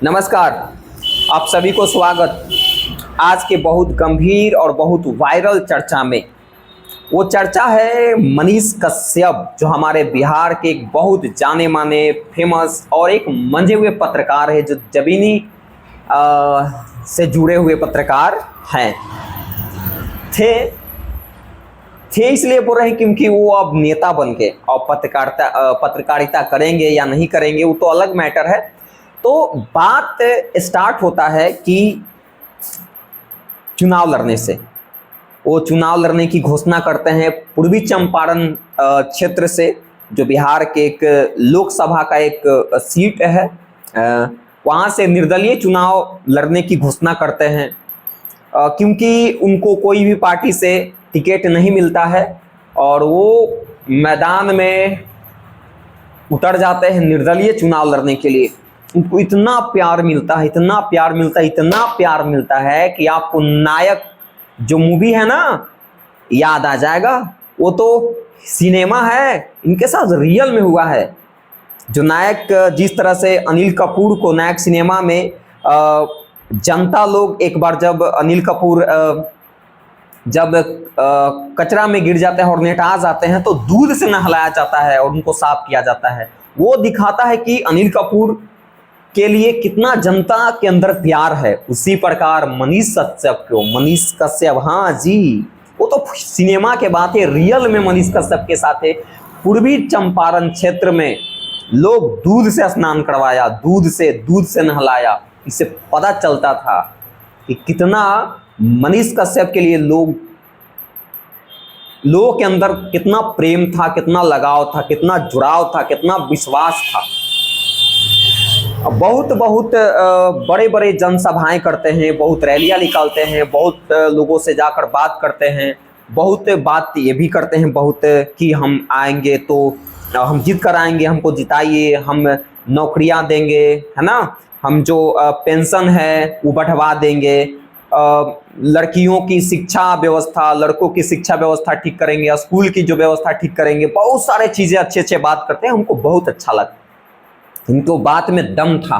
नमस्कार, आप सभी को स्वागत। आज के बहुत गंभीर और बहुत वायरल चर्चा में, वो चर्चा है मनीष कश्यप, जो हमारे बिहार के एक बहुत जाने माने, फेमस और एक मंजे हुए पत्रकार है, जो जबीनी से जुड़े हुए पत्रकार हैं। थे इसलिए बोल रहे हैं क्योंकि वो अब नेता बन के और पत्रकारिता करेंगे या नहीं करेंगे वो तो अलग मैटर है। तो बात स्टार्ट होता है कि चुनाव लड़ने से, वो चुनाव लड़ने की घोषणा करते हैं पूर्वी चंपारण क्षेत्र से, जो बिहार के एक लोकसभा का एक सीट है, वहाँ से निर्दलीय चुनाव लड़ने की घोषणा करते हैं, क्योंकि उनको कोई भी पार्टी से टिकट नहीं मिलता है और वो मैदान में उतर जाते हैं निर्दलीय चुनाव लड़ने के लिए। उनको इतना प्यार मिलता है, इतना प्यार मिलता है, इतना प्यार मिलता है कि आपको नायक जो मूवी है ना याद आ जाएगा। वो तो सिनेमा है, इनके साथ रियल में हुआ है। जो नायक, जिस तरह से अनिल कपूर को नायक सिनेमा में जनता लोग एक बार जब अनिल कपूर जब कचरा में गिर जाते हैं और नेटा जाते हैं तो दूध से नहलाया जाता है और उनको साफ किया जाता है। वो दिखाता है कि अनिल कपूर के लिए कितना जनता के अंदर प्यार है। उसी प्रकार मनीष कश्यप, हाँ जी, वो तो सिनेमा के बात है, रियल में मनीष कश्यप के साथ है। पूर्वी चंपारण क्षेत्र में लोग दूध से स्नान करवाया, दूध से नहलाया। इससे पता चलता था कि कितना मनीष कश्यप के लिए लोगों के अंदर कितना प्रेम था, कितना लगाव था, कितना जुड़ाव था, कितना विश्वास था। बहुत बड़े बड़े जनसभाएं करते हैं, बहुत रैलियां निकालते हैं, बहुत लोगों से जाकर बात करते हैं, बहुत बात ये भी करते हैं बहुत कि हम आएंगे तो हम जीत कर आएंगे, हमको जिताइए, हम नौकरियां देंगे, है ना, हम जो पेंशन है वो बढ़वा देंगे, लड़कियों की शिक्षा व्यवस्था, लड़कों की शिक्षा व्यवस्था ठीक करेंगे, स्कूल की जो व्यवस्था ठीक करेंगे। बहुत सारे चीज़ें अच्छे बात करते हैं, हमको बहुत अच्छा लगा, इनको बात में दम था।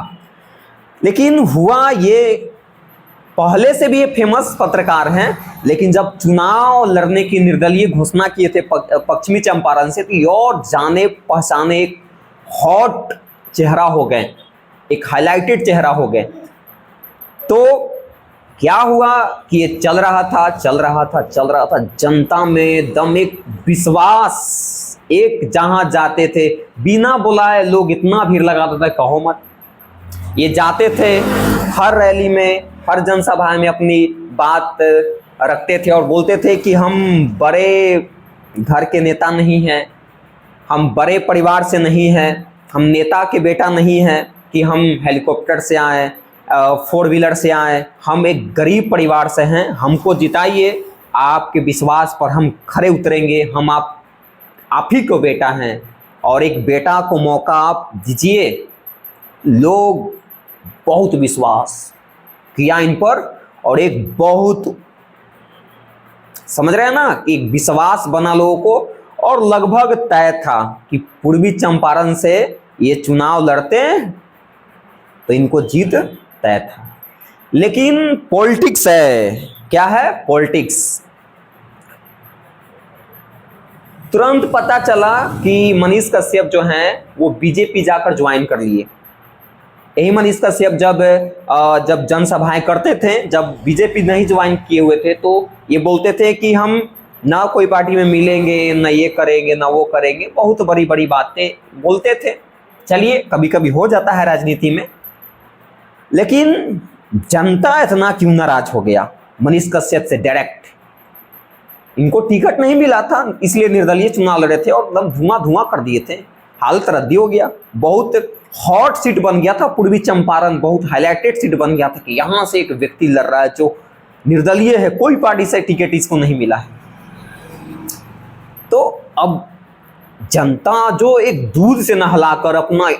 लेकिन हुआ ये, पहले से भी ये फेमस पत्रकार हैं, लेकिन जब चुनाव लड़ने की निर्दलीय घोषणा किए थे पश्चिमी चंपारण से, तो ये और जाने पहचाने एक हॉट चेहरा हो गए, एक हाईलाइटेड चेहरा हो गए। तो क्या हुआ कि ये चल रहा था, जनता में दम, एक विश्वास, एक जहां जाते थे बिना बुलाए लोग इतना भीड़ लगाते थे कहो मत। ये जाते थे हर रैली में, हर जनसभा में अपनी बात रखते थे और बोलते थे कि हम बड़े घर के नेता नहीं हैं, हम बड़े परिवार से नहीं हैं, हम नेता के बेटा नहीं हैं कि हम हेलीकॉप्टर से आए, 4 व्हीलर से आए, हम एक गरीब परिवार से हैं, हमको जिताइए, आपके विश्वास पर हम खरे उतरेंगे, हम आप ही को बेटा हैं और एक बेटा को मौका आप दीजिए। लोग बहुत विश्वास किया इन पर और एक बहुत, समझ रहे हैं ना, एक विश्वास बना लोगों को और लगभग तय था कि पूर्वी चंपारण से ये चुनाव लड़ते हैं तो इनको जीत तय था। लेकिन पॉलिटिक्स है, क्या है पॉलिटिक्स। तुरंत पता चला कि मनीष कश्यप जो हैं वो बीजेपी जाकर ज्वाइन कर लिए। यही मनीष कश्यप जब जनसभाएं करते थे, जब बीजेपी नहीं ज्वाइन किए हुए थे, तो ये बोलते थे कि हम ना कोई पार्टी में मिलेंगे, ना ये करेंगे, ना वो करेंगे, बहुत बड़ी बातें बोलते थे। चलिए, कभी कभी हो जाता है राजनीति में। लेकिन जनता इतना क्यों नाराज हो गया मनीष कश्यप से डायरेक्ट? इनको टिकट नहीं मिला था, इसलिए निर्दलीय चुनाव लड़े थे और एकदम धुआं कर दिए थे, हालत रद्दी हो गया। बहुत हॉट सीट बन गया था पूर्वी चंपारण, बहुत हाईलाइटेड सीट बन गया था कि यहाँ से एक व्यक्ति लड़ रहा है जो निर्दलीय है, कोई पार्टी से टिकट इसको नहीं मिला है। तो अब जनता जो एक दूध से नहलाकर, अपना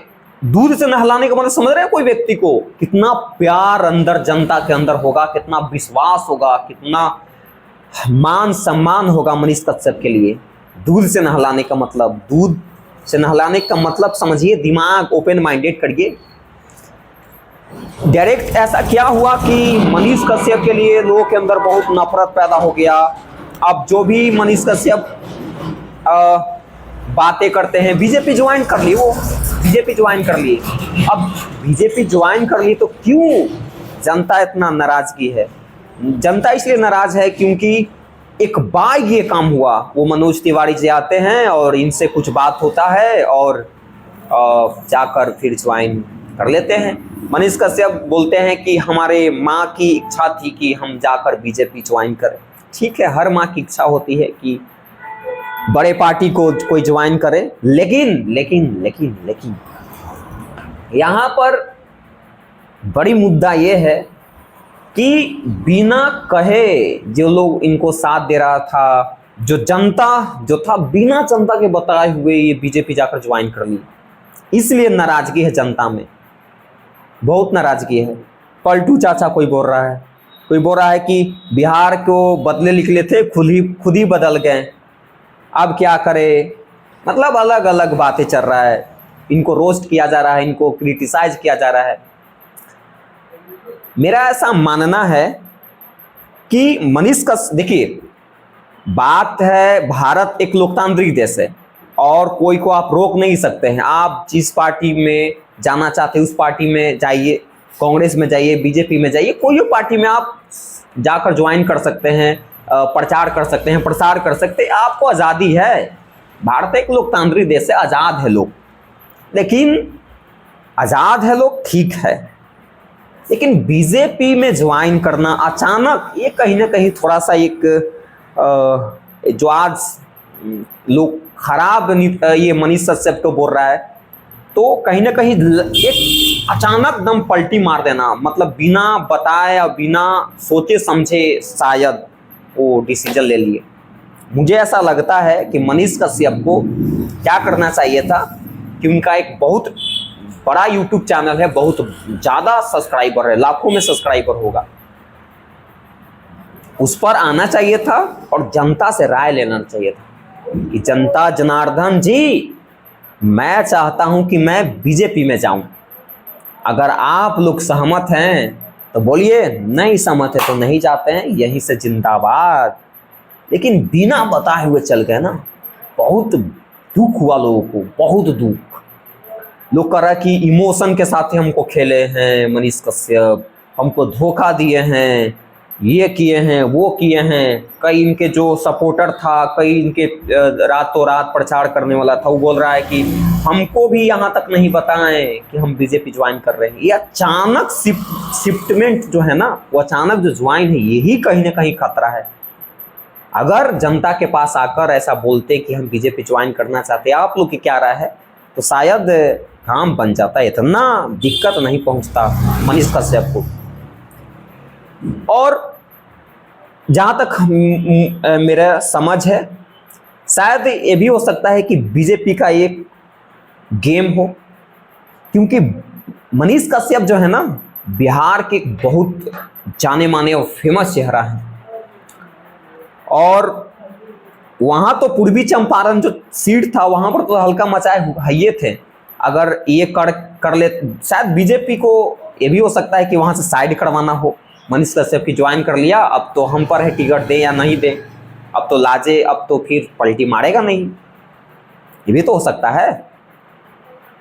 दूध से नहलाने का मतलब समझ रहे हैं कोई व्यक्ति को, कितना प्यार अंदर जनता के अंदर होगा, कितना विश्वास होगा, कितना मान सम्मान होगा मनीष कश्यप के लिए। दूध से नहलाने का मतलब, दूध से नहलाने का मतलब समझिए, दिमाग ओपन माइंडेड करिए। डायरेक्ट ऐसा क्या हुआ कि मनीष कश्यप के लिए लोगों के अंदर बहुत नफरत पैदा हो गया। अब जो भी मनीष कश्यप बातें करते हैं, बीजेपी ज्वाइन कर ली, वो बीजेपी ज्वाइन कर ली। अब बीजेपी ज्वाइन कर ली तो क्यों जनता इतना नाराजगी है? जनता इसलिए नाराज है क्योंकि एक बार ये काम हुआ, वो मनोज तिवारी जी आते हैं और इनसे कुछ बात होता है और जाकर फिर ज्वाइन कर लेते हैं। मनीष कश्यप बोलते हैं कि हमारे माँ की इच्छा थी कि हम जाकर बीजेपी ज्वाइन करें। ठीक है, हर माँ की इच्छा होती है कि बड़े पार्टी को कोई ज्वाइन करे, लेकिन लेकिन लेकिन लेकिन यहाँ पर बड़ी मुद्दा ये है कि बिना कहे जो लोग इनको साथ दे रहा था, जो जनता जो था, बिना जनता के बताए हुए ये बीजेपी जाकर ज्वाइन कर ली। इसलिए नाराजगी है जनता में, बहुत नाराजगी है। पलटू चाचा कोई बोल रहा है, कोई बोल रहा है कि बिहार को बदले निकले थे, खुद ही बदल गए, अब क्या करे। मतलब अलग अलग बातें चल रहा है, इनको रोस्ट किया जा रहा है, इनको क्रिटिसाइज किया जा रहा है। मेरा ऐसा मानना है कि मनीष का, देखिए बात है, भारत एक लोकतांत्रिक देश है और कोई को आप रोक नहीं सकते हैं। आप जिस पार्टी में जाना चाहते हैं उस पार्टी में जाइए, कांग्रेस में जाइए, बीजेपी में जाइए, कोई पार्टी में आप जाकर ज्वाइन कर सकते हैं, प्रचार कर सकते हैं, प्रसार कर सकते हैं, आपको आज़ादी है। भारत एक लोकतांत्रिक देश है, आज़ाद है लोग, लेकिन आज़ाद है लोग, ठीक है, लेकिन बीजेपी में ज्वाइन करना अचानक, ये कहीं ना कहीं थोड़ा सा एक जो आज लोग खराब ये मनीष कश्यप को बोल रहा है, तो कहीं ना कहीं एक अचानक दम पलटी मार देना, मतलब बिना बताए और बिना सोचे समझे शायद वो डिसीजन ले लिए। मुझे ऐसा लगता है कि मनीष कश्यप को क्या करना चाहिए था कि उनका एक बहुत बड़ा यूट्यूब चैनल है, बहुत ज़्यादा सब्सक्राइबर है, लाखों में सब्सक्राइबर होगा, उस पर आना चाहिए था और जनता से राय लेना चाहिए था कि जनता जनार्दन जी, मैं चाहता हूं कि मैं बीजेपी में जाऊं, अगर आप लोग सहमत हैं तो बोलिए, नहीं सहमत है तो नहीं जाते हैं, यहीं से जिंदाबाद। लेकिन बिना बताए हुए चल गए ना, बहुत दुख हुआ लोगों को, बहुत दुख। लोग कह रहा कि इमोशन के साथ ही हमको खेले हैं मनीष कश्यप, हमको धोखा दिए हैं, ये किए हैं, वो किए हैं। कई इनके जो सपोर्टर था, कई इनके रातों रात प्रचार करने वाला था, वो बोल रहा है कि हमको भी यहाँ तक नहीं बताएं कि हम बीजेपी ज्वाइन कर रहे हैं। ये अचानक शिफ्टमेंट जो है ना, वो अचानक जो ज्वाइन है, यही कहीं ना कहीं खतरा है। अगर जनता के पास आकर ऐसा बोलते कि हम बीजेपी ज्वाइन करना चाहते हैं, आप लोग की क्या राय है, तो शायद काम बन जाता, इतना दिक्कत नहीं पहुंचता मनीष कश्यप को। और जहाँ तक मेरा समझ है, शायद ये भी हो सकता है कि बीजेपी का एक गेम हो, क्योंकि मनीष कश्यप जो है ना, बिहार के बहुत जाने माने और फेमस चेहरा है, और वहाँ तो पूर्वी चंपारण जो सीट था, वहाँ पर तो हल्का मचाए हइये थे। अगर ये कर ले, शायद बीजेपी को ये भी हो सकता है कि वहाँ से साइड करवाना हो। मनीष कश्यप की ज्वाइन कर लिया, अब तो हम पर है टिकट दे या नहीं दे, अब तो लाजे, अब तो फिर पलटी मारेगा नहीं, ये भी तो हो सकता है।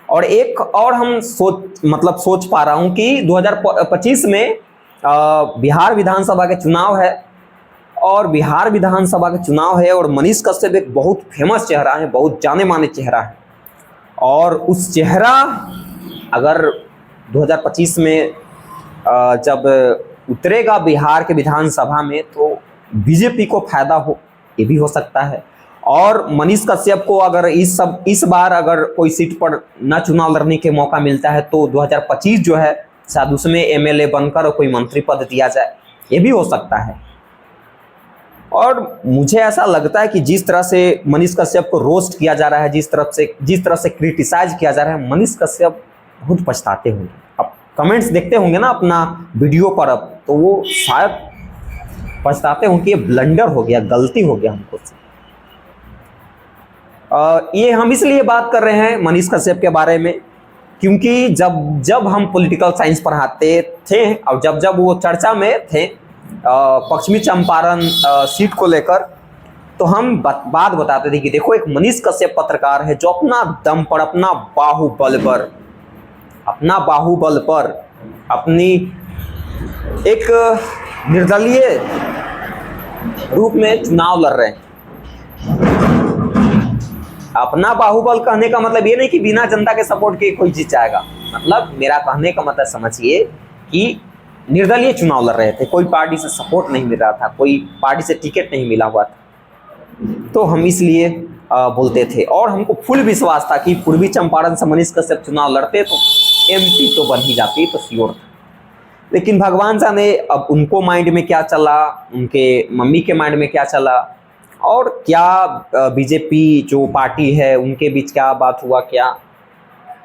और एक और हम सोच पा रहा हूँ कि 2025 में बिहार विधानसभा के चुनाव है, और बिहार विधानसभा के चुनाव है, और मनीष कश्यप एक बहुत फेमस चेहरा है, बहुत जाने माने चेहरा है, और उस चेहरा अगर 2025 में जब उतरेगा बिहार के विधानसभा में, तो बीजेपी को फायदा हो, ये भी हो सकता है। और मनीष कश्यप को अगर इस बार अगर कोई सीट पर न चुनाव लड़ने के मौका मिलता है, तो 2025 जो है शायद उसमें एमएलए बनकर कोई मंत्री पद दिया जाए, ये भी हो सकता है। और मुझे ऐसा लगता है कि जिस तरह से मनीष कश्यप को रोस्ट किया जा रहा है, जिस तरह से क्रिटिसाइज किया जा रहा है, मनीष कश्यप बहुत पछताते होंगे। अब कमेंट्स देखते होंगे ना अपना वीडियो पर, अब तो वो शायद पछताते होंगे कि ये ब्लंडर हो गया, गलती हो गया हमको। ये हम इसलिए बात कर रहे हैं मनीष कश्यप के बारे में क्योंकि जब जब हम पॉलिटिकल साइंस पढ़ाते थे और जब जब वो चर्चा में थे पश्चिमी चंपारण सीट को लेकर, तो हम बात बताते थे कि देखो एक मनीष कश्यप पत्रकार है जो अपना दम पर, अपना बाहुबल पर अपनी एक निर्दलीय रूप में चुनाव लड़ रहे हैं। अपना बाहुबल कहने का मतलब ये नहीं कि बिना जनता के सपोर्ट के कोई जीत जाएगा, मतलब मेरा कहने का मतलब समझिए कि निर्दलीय चुनाव लड़ रहे थे, कोई पार्टी से सपोर्ट नहीं मिल रहा था, कोई पार्टी से टिकट नहीं मिला हुआ था, तो हम इसलिए बोलते थे। और हमको फुल विश्वास था कि पूर्वी चंपारण से मनीष कश्यप चुनाव लड़ते तो एमपी तो बन ही जाती, तो श्योर था। लेकिन भगवान जाने अब उनको माइंड में क्या चला, उनके मम्मी के माइंड में क्या चला, और क्या बीजेपी जो पार्टी है उनके बीच क्या बात हुआ क्या,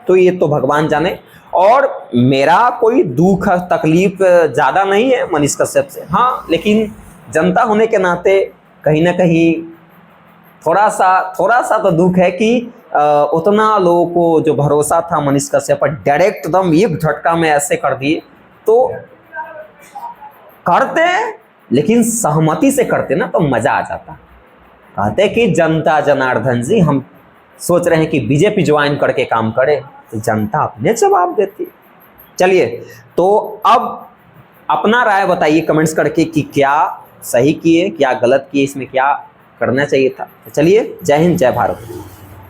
तो ये तो भगवान जाने। और मेरा कोई दुख तकलीफ ज़्यादा नहीं है मनीष कश्यप से, हाँ, लेकिन जनता होने के नाते कहीं ना कहीं थोड़ा सा तो दुख है कि उतना लोगों को जो भरोसा था मनीष कश्यप पर, डायरेक्ट एकदम एक झटका में ऐसे कर दिए। तो करते लेकिन सहमति से करते ना तो मजा आ जाता। कहते कि जनता जनार्दन जी, हम सोच रहे हैं कि बीजेपी ज्वाइन करके काम करे, तो जनता अपने जवाब देती। चलिए, तो अब अपना राय बताइए कमेंट्स करके कि क्या सही किए, क्या गलत किए, इसमें क्या करना चाहिए था। तो चलिए, जय हिंद, जय भारत।